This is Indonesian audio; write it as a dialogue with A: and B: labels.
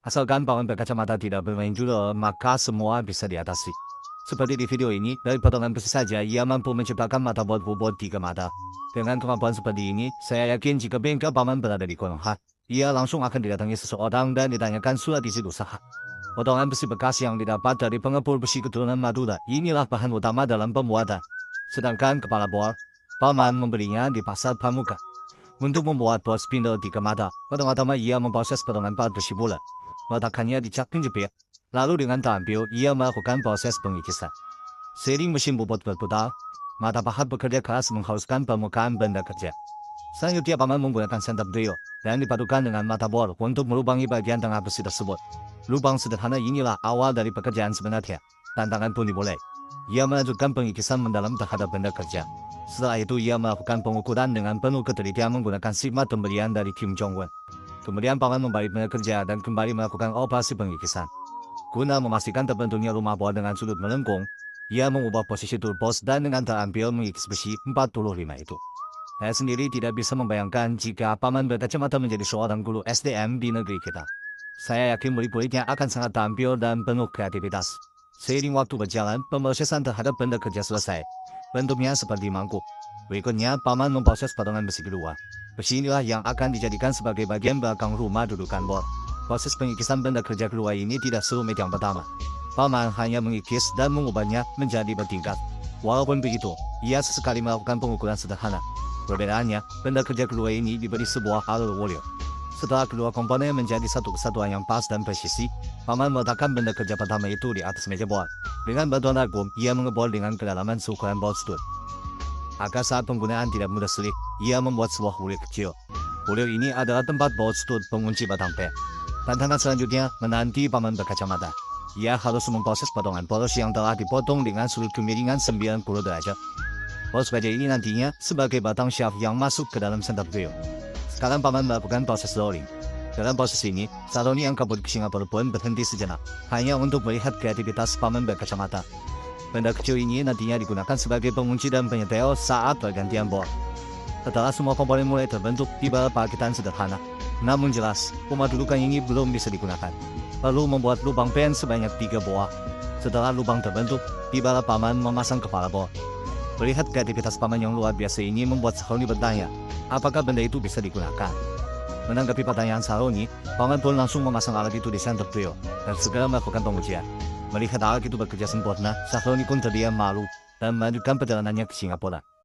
A: Asalkan paman berkacamata tidak bermain judul, maka semua bisa diatasi. Seperti di video ini, dari potongan besi saja ia mampu menciptakan motherboard bobot 3 mata. Dengan kemampuan seperti ini, saya yakin jika bengkel paman berada di Konoha, ia langsung akan didatangi seseorang dan ditanyakan surat izin usaha. Potongan besi bekas yang didapat dari pengepul besi keturunan Madura, inilah bahan utama dalam pembuatan. Sedangkan kepala bor, paman membelinya di pasar pramuka. Untuk membuat bor spindle 3 mata, pertama-tama ia memproses potongan part besi bulat, meletakkannya di cak penjepit. Lalu dengan tampil, ia melakukan proses pengikisan. Seiring mesin bobot berputar, mata pahat bekerja keras menghaluskan permukaan benda kerja. Selanjutnya paman menggunakan sentap drill dan dipadukan dengan mata bor untuk melubangi bagian tengah besi tersebut. Lubang sederhana inilah awal dari pekerjaan sebenarnya. Tantangan pun dimulai. Ia melanjutkan pengikisan mendalam terhadap benda kerja. Setelah itu ia melakukan pengukuran dengan penuh ketelitian menggunakan sigma pemberian dari Kim Jong-un. Kemudian paman membalik benda kerja dan kembali melakukan operasi pengikisan. Guna memastikan terbentuknya rumah bor dengan sudut melengkung, ia mengubah posisi turbos dan dengan terampil mengikis besi 45 itu. Saya sendiri tidak bisa membayangkan jika paman berkacamata menjadi seorang guru SDM di negeri kita. Saya yakin murid-muridnya akan sangat tampil dan penuh kreativitas. Seiring waktu berjalan, pemrosesan terhadap benda kerja selesai. Bentuknya seperti mangkuk. Berikutnya, paman memproses potongan besi kedua. Besi inilah yang akan dijadikan sebagai bagian belakang rumah dudukan bor. Proses pengikisan benda kerja kedua ini tidak serumit yang pertama. Paman hanya mengikis dan mengubahnya menjadi bertingkat. Walaupun begitu, ia sesekali melakukan pengukuran sederhana. Perbedaannya, benda kerja kedua ini diberi sebuah alur wheel. Setelah kedua komponen menjadi satu kesatuan yang pas dan presisi, paman meletakkan benda kerja pertama itu di atas meja bor. Dengan bantuan ragum, ia mengebor dengan kedalaman seukuran bolt stud. Agar saat penggunaan tidak mudah selip, ia membuat sebuah wheel kecil. Wheel ini adalah tempat bolt stud pengunci batang pet. Tantangan selanjutnya menanti paman berkacamata. Ia harus memproses potongan polos yang telah dipotong dengan sudut kemiringan 90 derajat. Polos baja ini nantinya sebagai batang shaft yang masuk ke dalam sentap drill. Sekarang paman melakukan proses rolling. Dalam proses ini, Saroni yang kabur ke Singapura pun berhenti sejenak, hanya untuk melihat kreativitas paman berkacamata. Benda kecil ini nantinya digunakan sebagai pengunci dan penyetel saat pergantian bor. Setelah semua komponen mulai terbentuk, tiba perakitan sederhana. Namun jelas, rumah dudukan ini belum bisa digunakan. Perlu membuat lubang pen sebanyak 3 buah. Setelah lubang terbentuk, tibalah paman memasang kepala bor. Melihat kreativitas paman yang luar biasa ini membuat Saroni bertanya, apakah benda itu bisa digunakan? Menanggapi pertanyaan Saroni, paman pun langsung memasang alat itu di center drill dan segera melakukan pengujian. Melihat alat itu bekerja sempurna, Saroni pun terdiam malu dan melanjutkan perjalanannya ke Singapura.